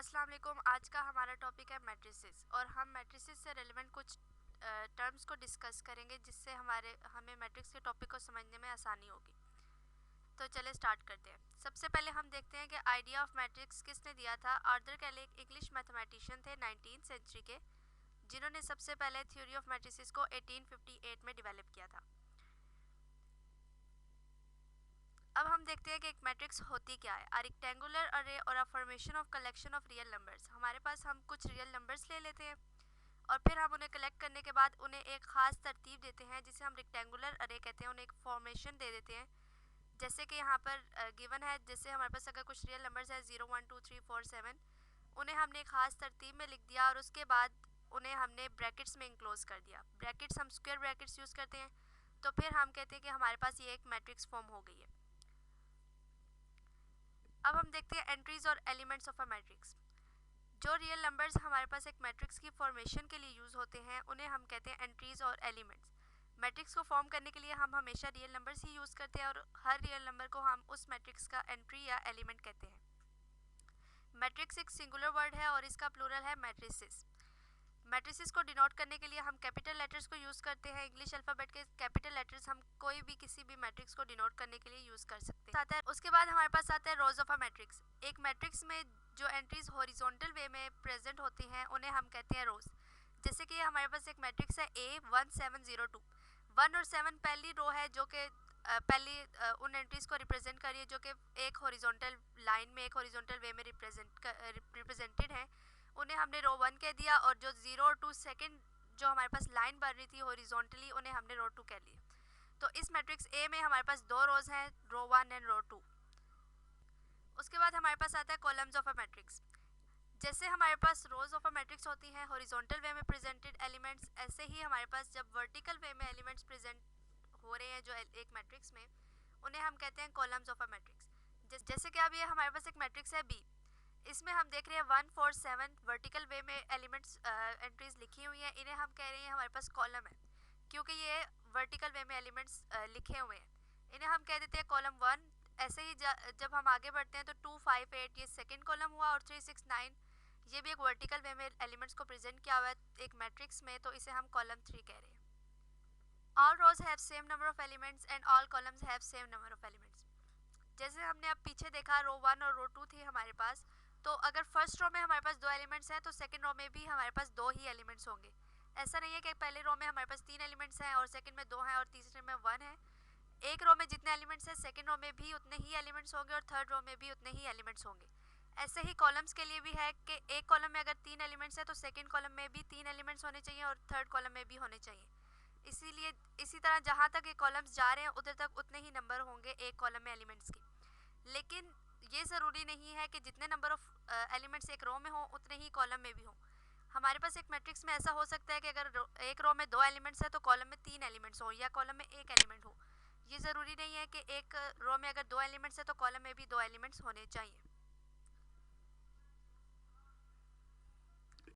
अस्सलाम वालेकुम। आज का हमारा टॉपिक है मैट्रिसेस और हम मैट्रिसेस से रेलेवेंट कुछ टर्म्स को डिस्कस करेंगे जिससे हमें मैट्रिक्स के टॉपिक को समझने में आसानी होगी। तो चले स्टार्ट करते हैं। सबसे पहले हम देखते हैं कि आइडिया ऑफ मैट्रिक्स किसने दिया था। आर्थर कैले एक इंग्लिश मैथमेटिशियन थे 19th सेंचुरी के, जिन्होंने सबसे पहले थ्योरी ऑफ मैट्रिसेस को 1858 में डेवलप किया था। अब हम देखते हैं कि एक मैट्रिक्स होती क्या है। अ रेक्टेंगुलर अरे और a formation of collection of real numbers. हमारे पास हम कुछ रियल नंबर्स ले लेते हैं और फिर हम उन्हें कलेक्ट करने के बाद उन्हें एक ख़ास तरतीब देते हैं जिसे हम रेक्टेंगुलर अरे कहते हैं। उन्हें एक फॉर्मेशन दे देते हैं जैसे कि यहाँ पर गिवन है। जैसे हमारे पास अगर कुछ रियल नंबर्स है 0 1 2 3 4 7, उन्हें हमने एक ख़ास तरतीब में लिख दिया और उसके बाद उन्हें हमने ब्रैकेट्स में इंक्लोज कर दिया। ब्रैकेट्स हम स्क्वायर ब्रैकेट्स यूज़ करते हैं, तो फिर हम कहते हैं कि हमारे पास ये एक मैट्रिक्स फॉर्म हो गई है। अब हम देखते हैं एंट्रीज और एलिमेंट्स ऑफ अ मैट्रिक्स। जो रियल नंबर्स हमारे पास एक मैट्रिक्स की फॉर्मेशन के लिए यूज़ होते हैं उन्हें हम कहते हैं एंट्रीज और एलिमेंट्स। मैट्रिक्स को फॉर्म करने के लिए हम हमेशा रियल नंबर्स ही यूज़ करते हैं और हर रियल नंबर को हम उस मैट्रिक्स का एंट्री या एलिमेंट कहते हैं। मैट्रिक्स एक सिंगुलर वर्ड है और इसका प्लूरल है मैट्रिसेस। मैट्रिसेस को डिनोट करने के लिए हम कैपिटल लेटर्स को यूज़ करते हैं। इंग्लिश अल्फ़ाबेट के कैपिटल लेटर्स हम कोई भी किसी भी मैट्रिक्स को डिनोट करने के लिए यूज़ कर सकते हैं। उसके बाद हमारे पास आता है रोज ऑफ अ मैट्रिक्स। एक मैट्रिक्स में जो एंट्रीज हॉरिजॉन्टल वे में प्रेजेंट होती हैं उन्हें हम कहते हैं रोज। जैसे कि हमारे पास एक मैट्रिक्स है A1702। 1 और 7 पहली रो है जो कि पहली उन एंट्रीज को रिप्रेजेंट कर रही है जो कि एक हॉरिजॉन्टल लाइन में एक हॉरिजॉन्टल वे में रिप्रेजेंटेड है। उन्हें हमने रो 1 कह दिया और जो 0 और 2 सेकेंड जो हमारे पास लाइन बन रही थी हॉरिजॉन्टली उन्हें हमने रो 2 कह लिया। तो इस मैट्रिक्स ए में हमारे पास दो रोज हैं, रो 1 एंड रो 2। उसके बाद हमारे पास आता है कॉलम्स ऑफ अ मैट्रिक्स। जैसे हमारे पास रोज ऑफ अ मैट्रिक्स होती हैं हॉरिजॉन्टल वे में प्रेजेंटेड एलिमेंट्स, ऐसे ही हमारे पास जब वर्टिकल वे में एलिमेंट्स प्रेजेंट हो रहे हैं जो एक मैट्रिक्स में, उन्हें हम कहते हैं कॉलम्स ऑफ अ मैट्रिक्स। जैसे कि अब ये हमारे पास एक मैट्रिक्स है बी, इसमें हम देख रहे हैं 1 4 7 वर्टिकल वे में एलिमेंट्स एंट्रीज लिखी हुई हैं। इन्हें हम कह रहे हैं हमारे पास कॉलम है क्योंकि ये वर्टिकल वे में एलिमेंट्स लिखे हुए हैं। इन्हें हम कह देते हैं कॉलम 1। ऐसे ही जब हम आगे बढ़ते हैं तो 2 5 8 ये सेकेंड कॉलम हुआ और 3 6 9 ये भी एक वर्टिकल वे में एलिमेंट्स को प्रेजेंट किया हुआ है एक मैट्रिक्स में, तो इसे हम कॉलम 3 कह रहे हैं। All rows have same number of elements and all columns have same number of elements. जैसे हमने अब पीछे देखा रो 1 और रो 2 थी हमारे पास, तो अगर फर्स्ट रो में हमारे पास 2 एलिमेंट्स हैं तो सेकंड रो में भी हमारे पास 2 ही एलिमेंट्स होंगे। ऐसा नहीं है कि पहले रो में हमारे पास 3 एलिमेंट्स हैं और सेकंड में 2 हैं और तीसरे में 1 है। एक रो में जितने एलिमेंट्स हैं सेकंड रो में भी उतने ही एलिमेंट्स होंगे और थर्ड रो में भी उतने ही एलिमेंट्स होंगे। ऐसे ही कॉलम्स के लिए भी है कि एक कॉलम में अगर 3 एलिमेंट्स हैं तो सेकंड कॉलम में भी 3 एलिमेंट्स होने चाहिए और थर्ड कॉलम में भी होने चाहिए। इसीलिए इसी तरह जहाँ तक ये कॉलम्स जा रहे हैं उधर तक उतने ही नंबर होंगे एक कॉलम में एलिमेंट्स के। लेकिन ये ज़रूरी नहीं है कि जितने नंबर ऑफ एलिमेंट्स एक रो में हो उतने ही कॉलम में भी हो। हमारे पास एक मैट्रिक्स में ऐसा हो सकता है कि अगर एक रो में 2 एलिमेंट्स है तो कॉलम में 3 एलिमेंट्स हो या कॉलम में 1 एलिमेंट हो। ये ज़रूरी नहीं है कि एक रो में अगर 2 एलिमेंट्स है तो कॉलम में भी 2 एलिमेंट्स होने चाहिए।